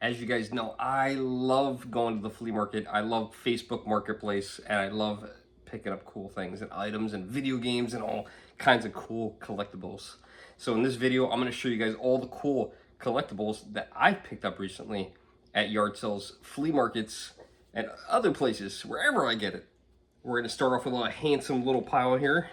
As you guys know, I love going to the flea market. I love Facebook Marketplace, and I love picking up cool things and items and video games and all kinds of cool collectibles. So in this video, I'm going to show you guys all the cool collectibles that I picked up recently at yard sales, flea markets, and other places, wherever I get it. We're going to start off with a handsome little pile here.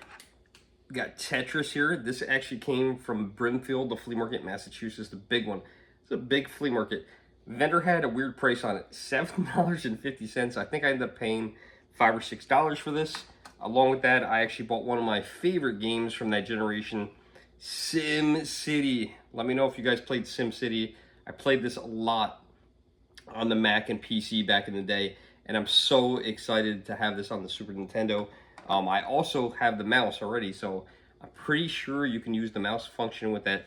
We got Tetris here. This actually came from Brimfield, the flea market in Massachusetts, the big one. It's a big flea market. Vendor had a weird price on it, $7.50. I think I ended up paying $5 or $6 for this. Along with that, I actually bought one of my favorite games from that generation, Sim City. Let me know if you guys played Sim City. I played this a lot on the Mac and PC back in the day, and I'm so excited to have this on the Super Nintendo. I also have the mouse already, so I'm pretty sure you can use the mouse function with that.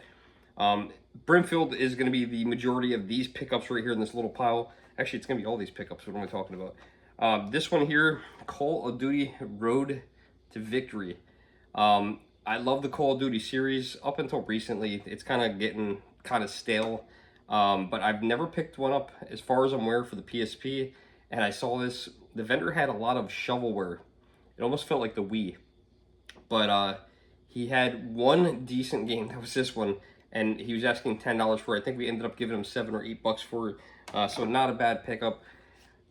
Brimfield is going to be the majority of these pickups right here in this little pile. Actually, it's going to be all these pickups. What am I talking about? This one here, Call of Duty Road to Victory. I love the Call of Duty series. Up until recently, it's kind of getting kind of stale. But I've never picked one up as far as I'm aware for the PSP. And I saw this. The vendor had a lot of shovelware. It almost felt like the Wii. But he had one decent game. That was this one. And he was asking $10 for it. I think we ended up giving him $7 or $8 for it. So not a bad pickup.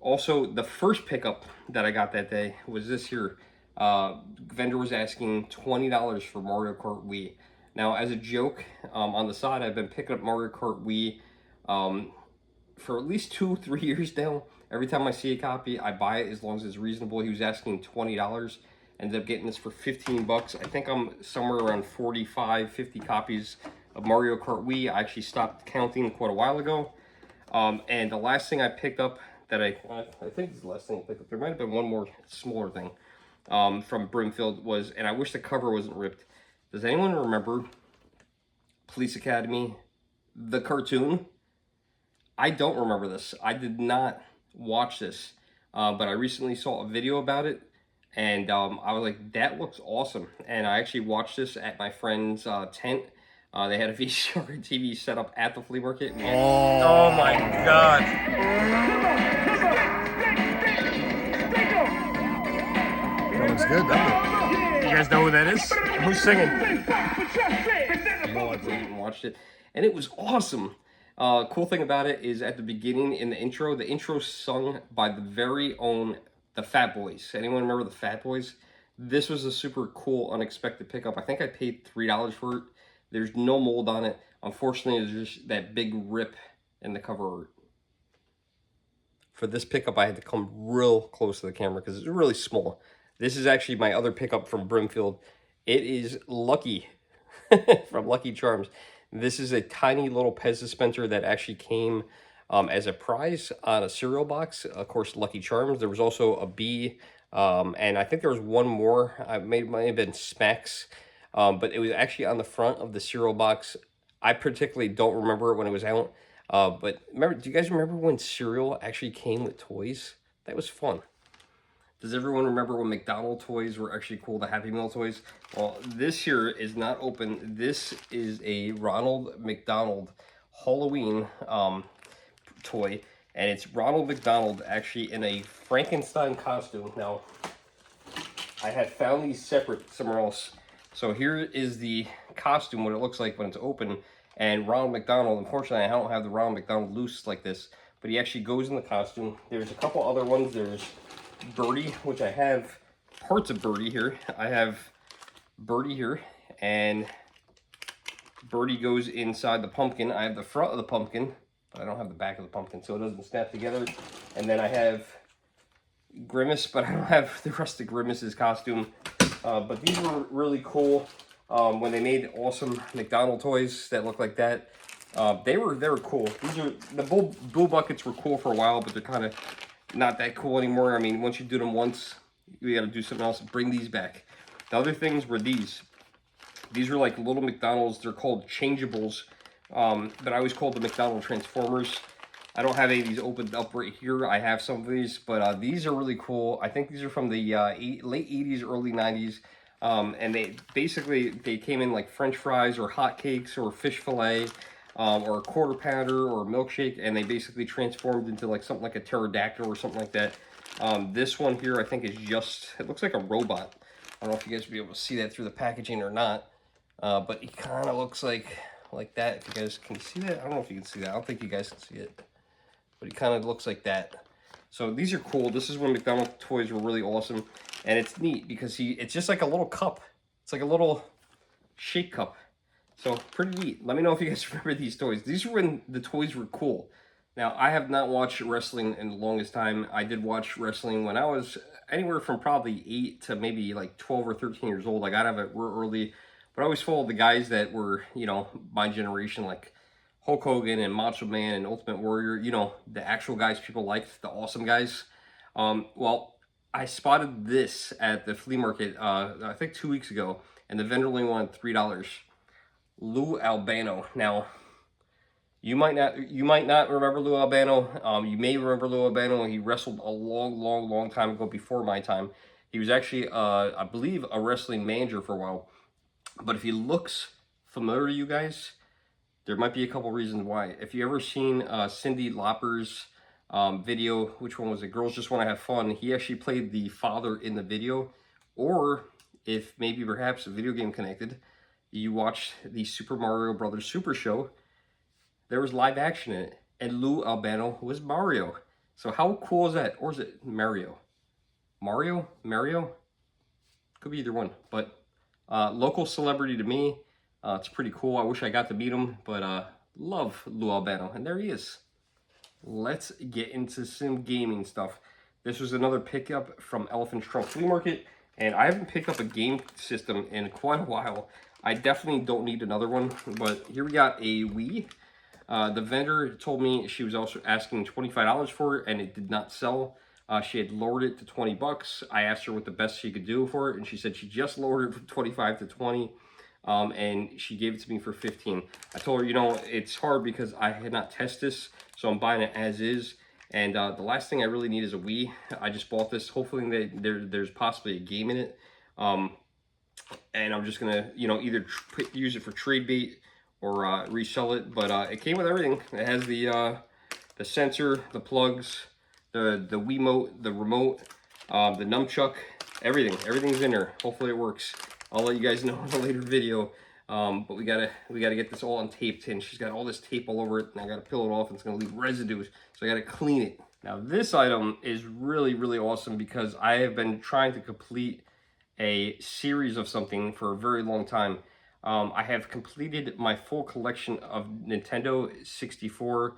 Also, the first pickup that I got that day was this here. Vendor was asking $20 for Mario Kart Wii. Now, as a joke, on the side, I've been picking up Mario Kart Wii for at least 2-3 years now. Every time I see a copy, I buy it as long as it's reasonable. He was asking $20. Ended up getting this for 15 bucks. I think I'm somewhere around 45, 50 copies of Mario Kart Wii. I actually stopped counting quite a while ago. And the last thing I picked up that I think is the last thing I picked up. There might have been one more smaller thing from Brimfield was, and I wish the cover wasn't ripped. Does anyone remember Police Academy, the cartoon? I don't remember this. I did not watch this, but I recently saw a video about it, and I was like, that looks awesome. And I actually watched this at my friend's tent. They had a VCR TV set up at the flea market. Oh my god. That looks good, doesn't it? You guys know who that is? Who's singing? No, I didn't watch it. And it was awesome. Cool thing about it is at the beginning in the intro sung by the very own the Fat Boys. Anyone remember the Fat Boys? This was a super cool, unexpected pickup. I think I paid $3 for it. There's no mold on it. Unfortunately, there's just that big rip in the cover art. For this pickup, I had to come real close to the camera because it's really small. This is actually my other pickup from Brimfield. It is Lucky from Lucky Charms. This is a tiny little Pez dispenser that actually came as a prize on a cereal box. Of course, Lucky Charms. There was also a bee, and I think there was one more. It might have been Smacks, but it was actually on the front of the cereal box. I particularly don't remember it when it was out, but remember? Do you guys remember when cereal actually came with toys? That was fun. Does everyone remember when McDonald's toys were actually cool, the Happy Meal toys? Well, this here is not open. This is a Ronald McDonald Halloween toy, and it's Ronald McDonald actually in a Frankenstein costume. Now, I had found these separate somewhere else. So here is the costume, what it looks like when it's open, and Ronald McDonald. Unfortunately, I don't have the Ronald McDonald loose like this, but he actually goes in the costume. There's a couple other ones. There's Birdie, which I have parts of Birdie here. I have Birdie here, and Birdie goes inside the pumpkin. I have the front of the pumpkin, but I don't have the back of the pumpkin, so it doesn't snap together. And then I have Grimace, but I don't have the rest of Grimace's costume. But these were really cool when they made awesome McDonald toys that look like that. They were cool. These are the bull buckets were cool for a while, but they're kind of not that cool anymore. I mean, once you do them once, you got to do something else. Bring these back. The other things were these. These are like little McDonald's. They're called changeables, but I always called the McDonald Transformers. I don't have any of these opened up right here. I have some of these, but these are really cool. I think these are from the late 80s, early 90s. And they came in like French fries or hotcakes or fish fillet. or a quarter pounder or a milkshake, and they basically transformed into like something like a pterodactyl or something like that. This one here I think is just, it looks like a robot. I don't know if you guys will be able to see that through the packaging or not, but it kind of looks like that. If you guys can see that, I don't know if you can see that. I don't think you guys can see it, but it kind of looks like that. So these are cool. This is when McDonald's toys were really awesome, and it's neat because it's just like a little cup. It's like a little shake cup. So pretty neat. Let me know if you guys remember these toys. These were when the toys were cool. Now, I have not watched wrestling in the longest time. I did watch wrestling when I was anywhere from probably 8 to maybe like 12 or 13 years old. I got out of it real early, but I always followed the guys that were, you know, my generation, like Hulk Hogan and Macho Man and Ultimate Warrior, you know, the actual guys people liked, the awesome guys. Well, I spotted this at the flea market, I think 2 weeks ago, and the vendor only wanted $3. Lou Albano. Now, you might not remember Lou Albano. You may remember Lou Albano. He wrestled a long time ago, before my time. He was actually, I believe, a wrestling manager for a while. But if he looks familiar to you guys, there might be a couple reasons why. If you ever seen Cyndi Lauper's video, which one was it? Girls Just Want to Have Fun. He actually played the father in the video. Or if maybe perhaps a video game connected, you watched the Super Mario Brothers Super Show, there was live action in it, and Lou Albano was Mario. So how cool is that? Or is it Mario? Mario? Could be either one. But local celebrity to me. It's pretty cool. I wish I got to meet him, but love Lou Albano. And there he is. Let's get into some gaming stuff. This was another pickup from Elephant Trunk Flea Market, and I haven't picked up a game system in quite a while. I definitely don't need another one, but here we got a Wii. The vendor told me she was also asking $25 for it, and it did not sell. She had lowered it to 20 bucks. I asked her what the best she could do for it, and she said she just lowered it from 25 to 20, and she gave it to me for 15. I told her, you know, it's hard because I had not tested this, so I'm buying it as is. And the last thing I really need is a Wii. I just bought this, hopefully there's possibly a game in it. And I'm just gonna, you know, either use it for trade bait or resell it. But it came with everything. It has the sensor, the plugs, the Wiimote, the remote, the nunchuck, everything. Everything's in there. Hopefully it works. I'll let you guys know in a later video. But we gotta get this all untaped, and she's got all this tape all over it, and I gotta peel it off, and it's gonna leave residues, so I gotta clean it. Now this item is really awesome because I have been trying to complete a series of something for a very long time. I have completed my full collection of Nintendo 64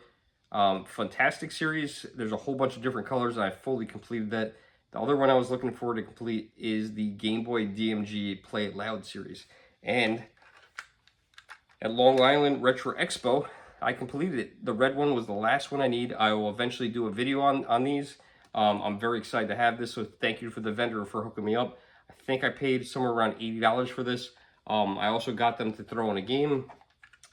Fantastic series. There's a whole bunch of different colors, and I fully completed that. The other one I was looking forward to complete is the Game Boy DMG Play It Loud series. And at Long Island Retro Expo, I completed it. The red one was the last one I need. I will eventually do a video on these. I'm very excited to have this, so thank you for the vendor for hooking me up. I think I paid somewhere around $80 for this. I also got them to throw in a game,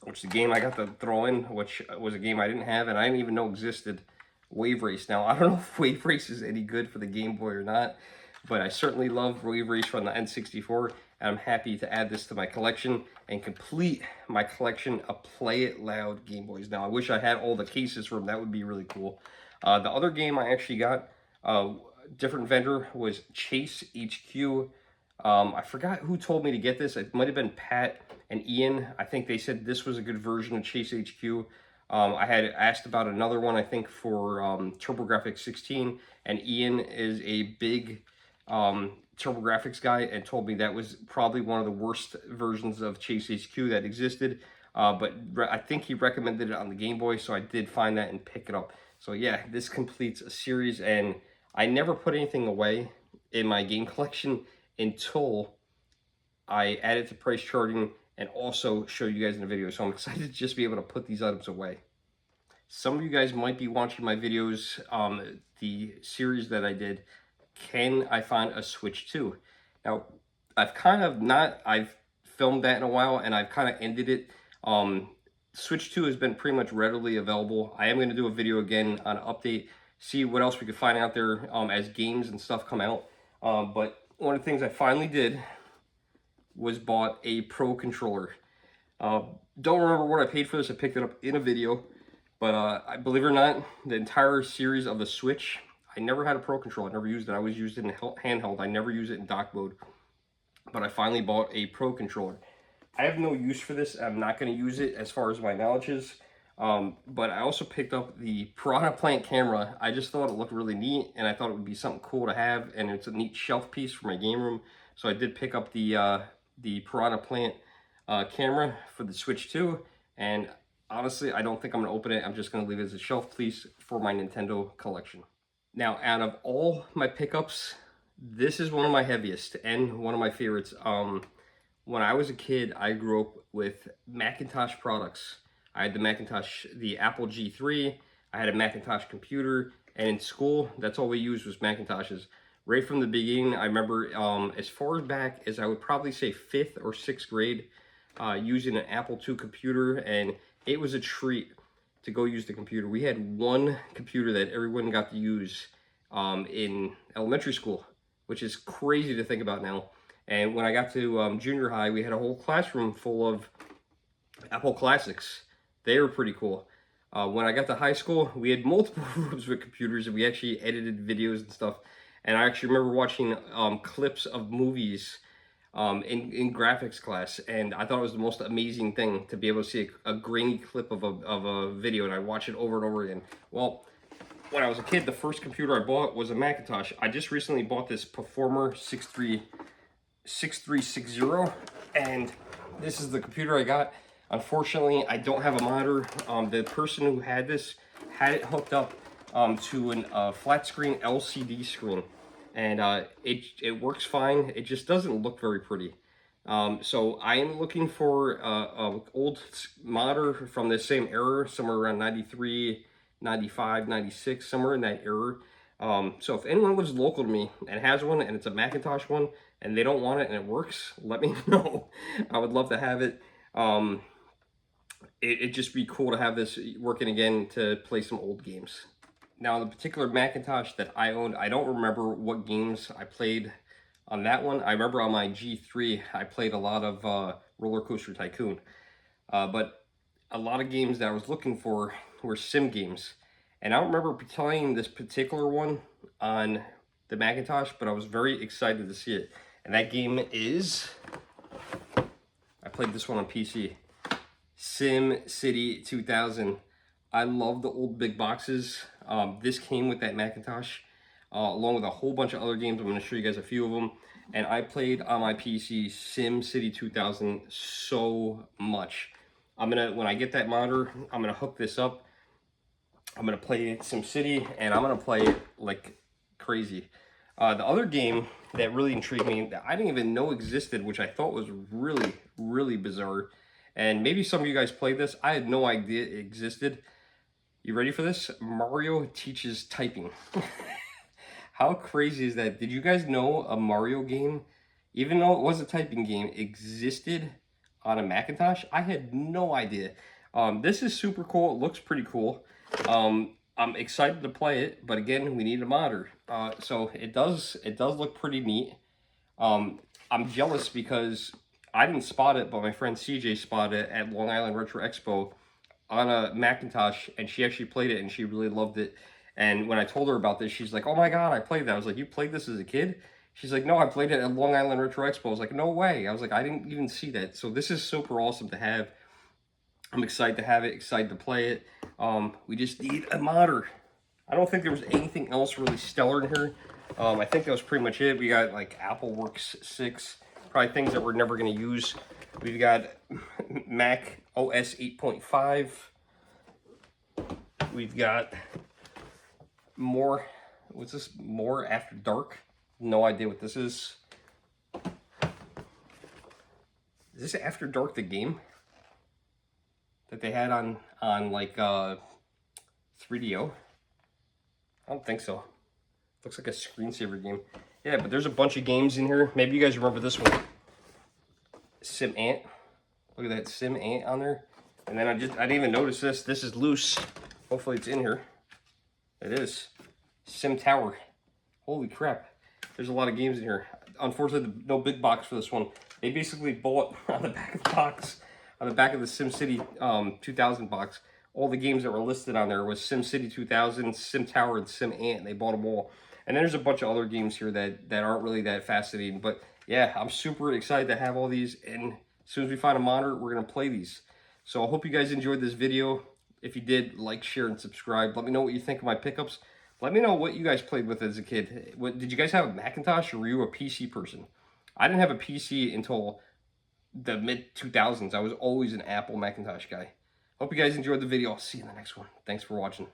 which the game I got to throw in, which was a game I didn't have and I didn't even know existed, Wave Race. Now, I don't know if Wave Race is any good for the Game Boy or not, but I certainly love Wave Race from the N64, and I'm happy to add this to my collection and complete my collection of Play It Loud Game Boys. Now, I wish I had all the cases for them. That would be really cool. The other game I actually got, different vendor, was Chase HQ. I forgot who told me to get this. It might have been Pat and Ian. I think they said this was a good version of Chase HQ. I had asked about another one, I think, for TurboGrafx 16, and Ian is a big TurboGrafx guy and told me that was probably one of the worst versions of Chase HQ that existed. But I think he recommended it on the Game Boy, so I did find that and pick it up. So yeah, this completes a series, and I never put anything away in my game collection until I added to price charting and also show you guys in the video. So I'm excited to just be able to put these items away. Some of you guys might be watching my videos, the series that I did, Can I Find a Switch 2? Now, I've filmed that in a while, and I've kind of ended it. Switch 2 has been pretty much readily available. I am going to do a video again on an update, see what else we could find out there as games and stuff come out. But one of the things I finally did was bought a Pro controller. Don't remember what I paid for this. I picked it up in a video. But I believe it or not, the entire series of the Switch, I never had a Pro Controller. I never used it. I always used it in handheld. I never used it in dock mode. But I finally bought a Pro Controller. I have no use for this. I'm not going to use it as far as my knowledge is. But I also picked up the Piranha Plant camera. I just thought it looked really neat, and I thought it would be something cool to have, and it's a neat shelf piece for my game room. So I did pick up the Piranha Plant camera for the Switch 2, and honestly, I don't think I'm going to open it. I'm just going to leave it as a shelf piece for my Nintendo collection. Now, out of all my pickups, this is one of my heaviest and one of my favorites. When I was a kid, I grew up with Macintosh products. I had the Macintosh, the Apple G3, I had a Macintosh computer, and in school, that's all we used was Macintoshes. Right from the beginning, I remember as far back as I would probably say 5th or 6th grade, using an Apple II computer, and it was a treat to go use the computer. We had one computer that everyone got to use in elementary school, which is crazy to think about now. And when I got to junior high, we had a whole classroom full of Apple Classics. They were pretty cool. When I got to high school, we had multiple rooms with computers, and we actually edited videos and stuff. And I actually remember watching clips of movies in graphics class, and I thought it was the most amazing thing to be able to see a grainy clip of a video, and I watch it over and over again. Well, when I was a kid, the first computer I bought was a Macintosh. I just recently bought this Performer 6360, and this is the computer I got. Unfortunately, I don't have a monitor. The person who had this had it hooked up to a flat screen LCD screen, and it works fine. It just doesn't look very pretty. So I am looking for a old monitor from the same era, somewhere around 93, 95, 96, somewhere in that era. So if anyone lives local to me and has one, and it's a Macintosh one, and they don't want it and it works, let me know. I would love to have it. It'd just be cool to have this working again to play some old games. Now, the particular Macintosh that I owned, I don't remember what games I played on that one. I remember on my G3, I played a lot of Roller Coaster Tycoon. But a lot of games that I was looking for were sim games. And I don't remember playing this particular one on the Macintosh, but I was very excited to see it. And that game is, I played this one on PC, Sim City 2000. I love the old big boxes. This came with that Macintosh, along with a whole bunch of other games. I'm going to show you guys a few of them. And I played on my PC Sim City 2000 so much. When I get that monitor, I'm gonna hook this up. I'm gonna play Sim City, and I'm gonna play it like crazy. The other game that really intrigued me, that I didn't even know existed, which I thought was really, really bizarre, and maybe some of you guys played this. I had no idea it existed. You ready for this? Mario Teaches Typing. How crazy is that? Did you guys know a Mario game, even though it was a typing game, existed on a Macintosh? I had no idea. This is super cool. It looks pretty cool. I'm excited to play it, but again, we need a monitor. So it does look pretty neat. I'm jealous because I didn't spot it, but my friend CJ spotted it at Long Island Retro Expo on a Macintosh, and she actually played it, and she really loved it. And when I told her about this, she's like, "Oh my God, I played that." I was like, "You played this as a kid?" She's like, "No, I played it at Long Island Retro Expo." I was like, "No way." I was like, "I didn't even see that." So this is super awesome to have. I'm excited to have it, excited to play it. We just need a monitor. I don't think there was anything else really stellar in here. I think that was pretty much it. We got like AppleWorks 6, probably things that we're never going to use. We've got Mac OS 8.5. We've got more, what's this? More After Dark. No idea what this is. Is this After Dark the game that they had on like 3DO? I don't think so. Looks like a screensaver game. Yeah, but there's a bunch of games in here. Maybe you guys remember this one. Sim Ant. Look at that Sim Ant on there. And then I didn't even notice this. This is loose. Hopefully it's in here. It is. Sim Tower. Holy crap. There's a lot of games in here. Unfortunately, no big box for this one. They basically bought on the back of the box on the back of the SimCity 2000 box, all the games that were listed on there was SimCity 2000, Sim Tower, and Sim Ant. They bought them all. And then there's a bunch of other games here that aren't really that fascinating. But yeah, I'm super excited to have all these. And as soon as we find a monitor, we're going to play these. So I hope you guys enjoyed this video. If you did, like, share, and subscribe. Let me know what you think of my pickups. Let me know what you guys played with as a kid. Did you guys have a Macintosh, or were you a PC person? I didn't have a PC until the mid-2000s. I was always an Apple Macintosh guy. Hope you guys enjoyed the video. I'll see you in the next one. Thanks for watching.